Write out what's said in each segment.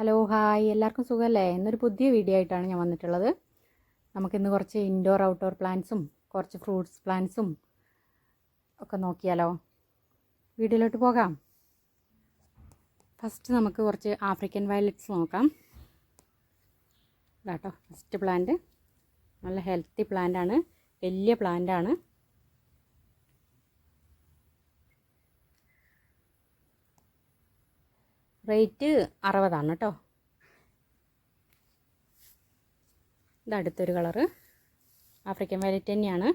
Hello hi എല്ലാവർക്കും സുഖമല്ലേ? ഇന്നൊരു പുതിയ വീഡിയോ ആയിട്ടാണ് ഞാൻ വന്നിട്ടുള്ളത്. നമുക്കിന്ന് കുറച്ച് ഇൻഡോർ ഔട്ട്ഡോർ പ്ലാന്റ്സും കുറച്ച് ഫ്രൂട്ട്സ് പ്ലാന്റ്സും ഒക്കെ നോക്കിയാലോ? വീഡിയോയിലോട്ട് പോകാം. ഫസ്റ്റ് നമുക്ക് കുറച്ച് ആഫ്രിക്കൻ വയലറ്റ്സ് നോക്കാം. ഇതാട്ടോ ഫസ്റ്റ് പ്ലാന്റ്. നല്ല ഹെൽത്തി പ്ലാന്റാണ്, വലിയ പ്ലാന്റാണ്. റേറ്റ് 60 കേട്ടോ. ഇത് അടുത്തൊരു കളറ് ആഫ്രിക്കൻ വയലറ്റ് തന്നെയാണ്,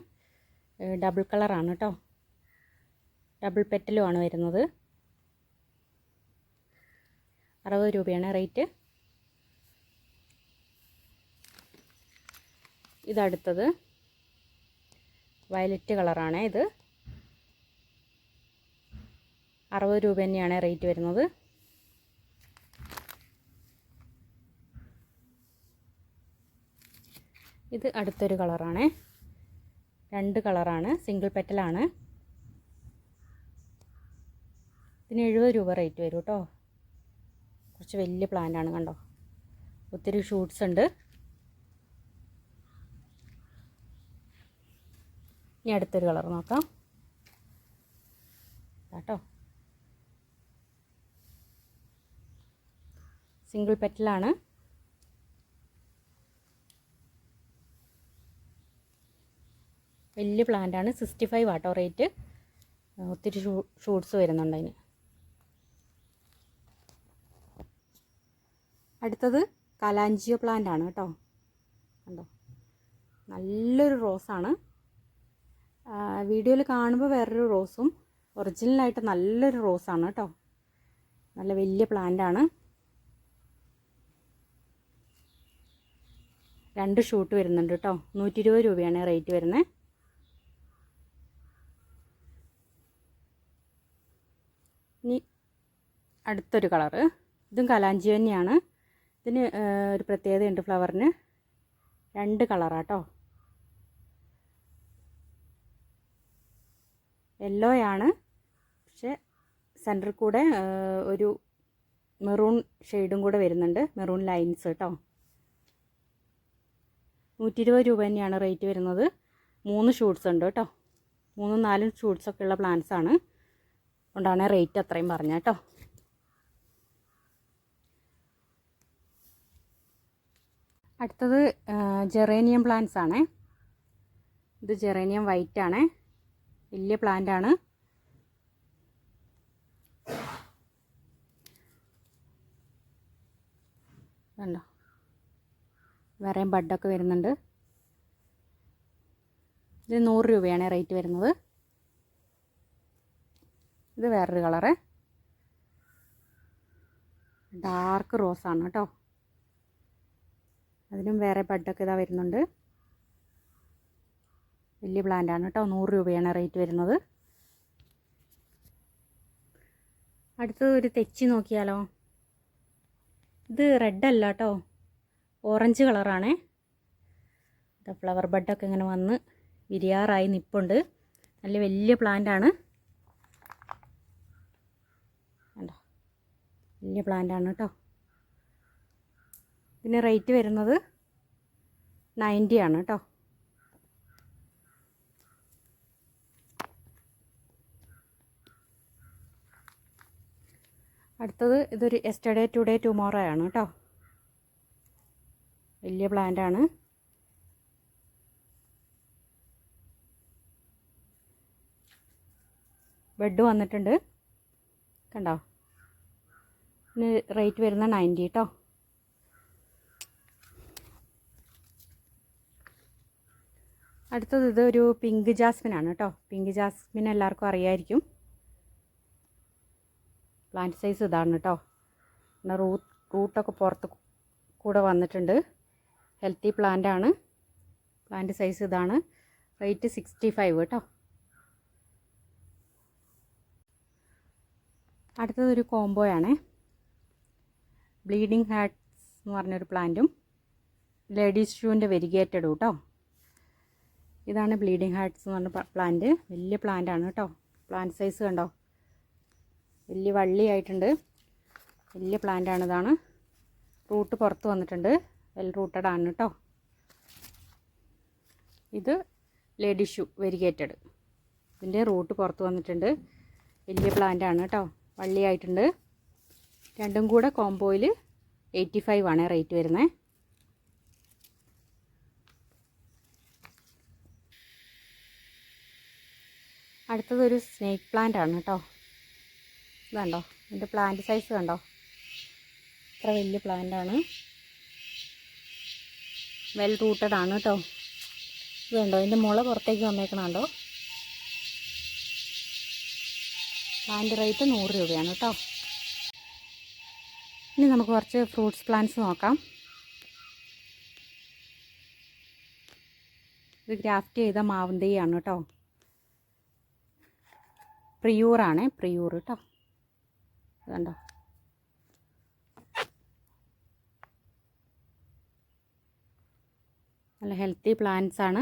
ഡബിൾ കളറാണ് കേട്ടോ. ഡബിൾ പെറ്റലുമാണ് വരുന്നത്. 60 രൂപയാണ് റേറ്റ്. ഇതടുത്തത് വയലറ്റ് കളറാണ്. ഇത് 60 രൂപ തന്നെയാണ് റേറ്റ് വരുന്നത്. ഇത് അടുത്തൊരു കളറാണ്, 2 കളറാണ്, സിംഗിൾ പെറ്റലാണ്. ഇതിന് 70 രൂപ റേറ്റ് വരും കേട്ടോ. കുറച്ച് വലിയ പ്ലാന്റാണ്, കണ്ടോ, ഒത്തിരി ഷൂട്ട്സ് ഉണ്ട്. ഇനി അടുത്തൊരു കളർ നോക്കാം കേട്ടോ. സിംഗിൾ പെറ്റലാണ്. വലിയ പ്ലാന്റാണ്. 65 ആട്ടോ റേറ്റ്. ഒത്തിരി ഷൂട്ട്സ് വരുന്നുണ്ട് അതിന്. അടുത്തത് കലാഞ്ചിയോ പ്ലാന്റ് ആണ് കേട്ടോ. കണ്ടോ, നല്ലൊരു റോസാണ്. വീഡിയോയിൽ കാണുമ്പോൾ വേറൊരു റോസും, ഒറിജിനലായിട്ട് നല്ലൊരു റോസാണ് കേട്ടോ. നല്ല വലിയ പ്ലാന്റാണ്. 2 ഷൂട്ട് വരുന്നുണ്ട് കേട്ടോ. 120 രൂപയാണ് റേറ്റ് വരുന്നത്. ഇനി അടുത്തൊരു കളറ്. ഇതും കലാഞ്ചി തന്നെയാണ്. ഇതിന് ഒരു പ്രത്യേകതയുണ്ട്, ഫ്ലവറിന് 2 കളറാട്ടോ. യെല്ലോയാണ്, പക്ഷെ സെൻറ്ററിൽ കൂടെ ഒരു മെറൂൺ ഷെയ്ഡും കൂടെ വരുന്നുണ്ട്, മെറൂൺ ലൈൻസ് കേട്ടോ. 120 രൂപ തന്നെയാണ് റേറ്റ് വരുന്നത്. 3 ഷൂട്ട്സ് ഉണ്ട് കേട്ടോ. 3-4 ഷൂട്ട്സൊക്കെ ഉള്ള പ്ലാന്റ്സ് ആണ്, അതുകൊണ്ടാണ് റേറ്റ് അത്രയും പറഞ്ഞത് കേട്ടോ. അടുത്തത് ജെറേനിയം പ്ലാന്റ്സ് ആണ്. ഇത് ജെറേനിയം വൈറ്റ് ആണ്, വലിയ പ്ലാന്റ് ആണ്. കണ്ടോ, വേറെയും ബഡൊക്കെ വരുന്നുണ്ട്. ഇത് 100 രൂപയാണ് റേറ്റ് വരുന്നത്. ഇത് വേറൊരു കളറ്, ഡാർക്ക് റോസാണ് കേട്ടോ. അതിനും വേറെ ബഡൊക്കെ ഇതാ വരുന്നുണ്ട്. വലിയ പ്ലാന്റാണ് കേട്ടോ. 100 രൂപയാണ് റേറ്റ് വരുന്നത്. അടുത്തത് ഒരു തെച്ചി നോക്കിയാലോ? ഇത് റെഡ് അല്ല കേട്ടോ, ഓറഞ്ച് കളറാണ്. ഫ്ലവർ ബഡൊക്കെ ഇങ്ങനെ വന്ന് വിരിയാറായി നിൽപ്പുണ്ട്. നല്ല വലിയ പ്ലാന്റാണ്. കണ്ടോ, വലിയ പ്ലാന്റാണ് കേട്ടോ. ഇതിന് റേറ്റ് വരുന്നത് 90 ആണ് കേട്ടോ. അടുത്തത് ഇതൊരു യെസ്റ്റർഡേ ടുഡേ ടുമോറോ ആണ് കേട്ടോ. വലിയ പ്ലാന്റാണ്. ബെഡ് വന്നിട്ടുണ്ട്, കണ്ടോ. ഇതിന് റേറ്റ് വരുന്ന 90 കേട്ടോ. അടുത്തത് ഇതൊരു പിങ്ക് ജാസ്മിനാണ് കേട്ടോ. പിങ്ക് ജാസ്മിൻ എല്ലാവർക്കും അറിയായിരിക്കും. പ്ലാന്റ് സൈസ് ഇതാണ് കേട്ടോ. പിന്നെ റൂട്ടൊക്കെ പുറത്ത് കൂടെ വന്നിട്ടുണ്ട്. ഹെൽത്തി പ്ലാന്റ് ആണ്. പ്ലാന്റ് സൈസ് ഇതാണ്. റേറ്റ് 65 കേട്ടോ. അടുത്തതൊരു കോംബോയാണ്. ബ്ലീഡിങ് ഹാർട്ട്സ് എന്ന് പറഞ്ഞൊരു പ്ലാന്റും ലേഡീസ് ഷൂവിൻ്റെ വെരിഗേറ്റഡും കേട്ടോ. ഇതാണ് ബ്ലീഡിങ് ഹാർട്ട്സ് എന്ന് പറഞ്ഞ പ്ലാന്റ്. വലിയ പ്ലാന്റ് ആണ് കേട്ടോ. പ്ലാന്റ് സൈസ് കണ്ടോ, വലിയ വള്ളിയായിട്ടുണ്ട്. വലിയ പ്ലാന്റാണ്. ഇതാണ് റൂട്ട് പുറത്ത് വന്നിട്ടുണ്ട്. വെൽ റൂട്ടഡ് ആണ് കേട്ടോ. ഇത് ലേഡി ഷൂ വെരിഗേറ്റഡ്. ഇതിൻ്റെ റൂട്ട് പുറത്ത് വന്നിട്ടുണ്ട്. വലിയ പ്ലാന്റ് ആണ് കേട്ടോ. വള്ളിയായിട്ടുണ്ട്. രണ്ടും കൂടെ കോംബോയിൽ 85 ആണ് റേറ്റ് വരുന്നത്. അടുത്തതൊരു സ്നേക്ക് പ്ലാന്റ് ആണ് കേട്ടോ. ഇത് കണ്ടോ, ഇതിൻ്റെ പ്ലാന്റ് സൈസ് കണ്ടോ, ഇത്ര വലിയ പ്ലാന്റാണ്. വെൽ റൂട്ടഡ് ആണ് കേട്ടോ. ഇത് കണ്ടോ, ഇതിൻ്റെ മുള പുറത്തേക്ക് വന്നേക്കണുണ്ടോ. പ്ലാന്റ് റേറ്റ് 100 രൂപയാണ് കേട്ടോ. ഇനി നമുക്ക് കുറച്ച് ഫ്രൂട്ട്സ് പ്ലാന്റ്സ് നോക്കാം. ഇത് ഗ്രാഫ്റ്റ് ചെയ്ത മാവുന്തൈയാണ് കേട്ടോ. പ്രിയൂറാണ്, പ്രിയൂർ കേട്ടോ. ഇതുണ്ടോ, നല്ല ഹെൽത്തി പ്ലാന്റ്സ് ആണ്.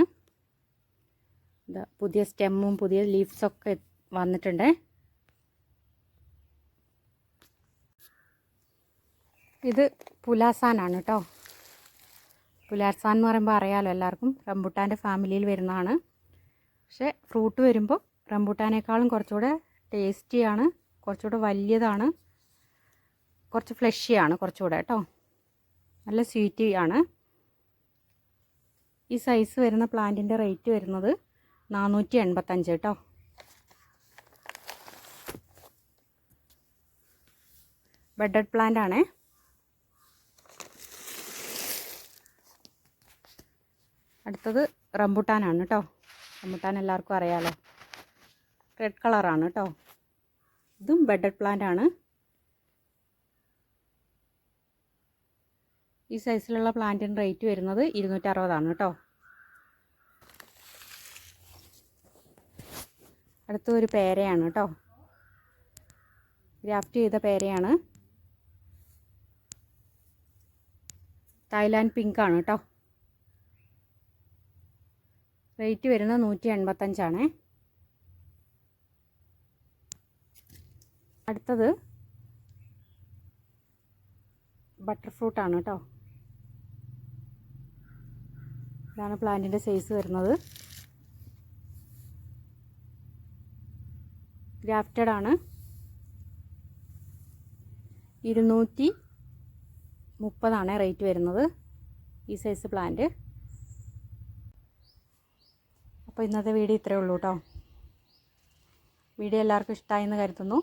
ഇത് പുതിയ സ്റ്റെമ്മും പുതിയ ലീവ്സൊക്കെ വന്നിട്ടുണ്ട്. ഇത് പുലാസാനാണ് കേട്ടോ. പുലാസാൻ എന്ന് പറയുമ്പോൾ അറിയാമല്ലോ എല്ലാവർക്കും, റംബുട്ടാൻ്റെ ഫാമിലിയിൽ വരുന്നതാണ്. പക്ഷേ ഫ്രൂട്ട് വരുമ്പോൾ റംബുട്ടാനേക്കാളും കുറച്ചുകൂടെ ടേസ്റ്റിയാണ്, കുറച്ചുകൂടെ വലിയതാണ്, കുറച്ച് ഫ്ലഷിയാണ് കുറച്ചുകൂടെ കേട്ടോ. നല്ല സ്വീറ്റി ആണ്. ഈ സൈസ് വരുന്ന പ്ലാന്റിൻ്റെ റേറ്റ് വരുന്നത് 485 കേട്ടോ. ബെഡഡ് പ്ലാന്റ് ആണേ. അടുത്തത് റംബുട്ടാനാണ് കേട്ടോ. റംബുട്ടാൻ എല്ലാവർക്കും അറിയാമല്ലോ, റെഡ് കളറാണ് കേട്ടോ. ഇതും ബെഡഡ് പ്ലാന്റ് ആണ്. ഈ സൈസിലുള്ള പ്ലാന്റിന് റേറ്റ് വരുന്നത് 260 കേട്ടോ. അടുത്തൊരു പേരയാണ് കേട്ടോ. ഗ്രാഫ്റ്റ് ചെയ്ത പേരയാണ്. തായ്ലാൻഡ് പിങ്ക് ആണ് കേട്ടോ. റേറ്റ് വരുന്നത് 185 അടുത്തത് ബട്ടർ ഫ്രൂട്ടാണ് കേട്ടോ. ഇതാണ് പ്ലാന്റിൻ്റെ സൈസ് വരുന്നത്. ഗ്രാഫ്റ്റഡ് ആണ്. 230 റേറ്റ് വരുന്നത് ഈ സൈസ് പ്ലാന്റ്. അപ്പോൾ ഇന്നത്തെ വീഡിയോ ഇത്രയേ ഉള്ളൂ കേട്ടോ. വീഡിയോ എല്ലാവർക്കും ഇഷ്ടമായി എന്ന് കരുതുന്നു.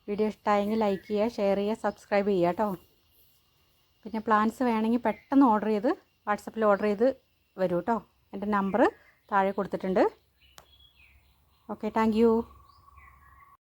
വീഡിയോ ഇഷ്ടമായെങ്കിൽ ലൈക്ക് ചെയ്യുക, ഷെയർ ചെയ്യുക, സബ്സ്ക്രൈബ് ചെയ്യുക കേട്ടോ. പിന്നെ പ്ലാൻസ് വേണമെങ്കിൽ പെട്ടെന്ന് ഓർഡർ ചെയ്ത് വാട്സപ്പിൽ ഓർഡർ ചെയ്ത് വരൂ കേട്ടോ. എൻ്റെ നമ്പർ താഴെ കൊടുത്തിട്ടുണ്ട്. Okay, thank you.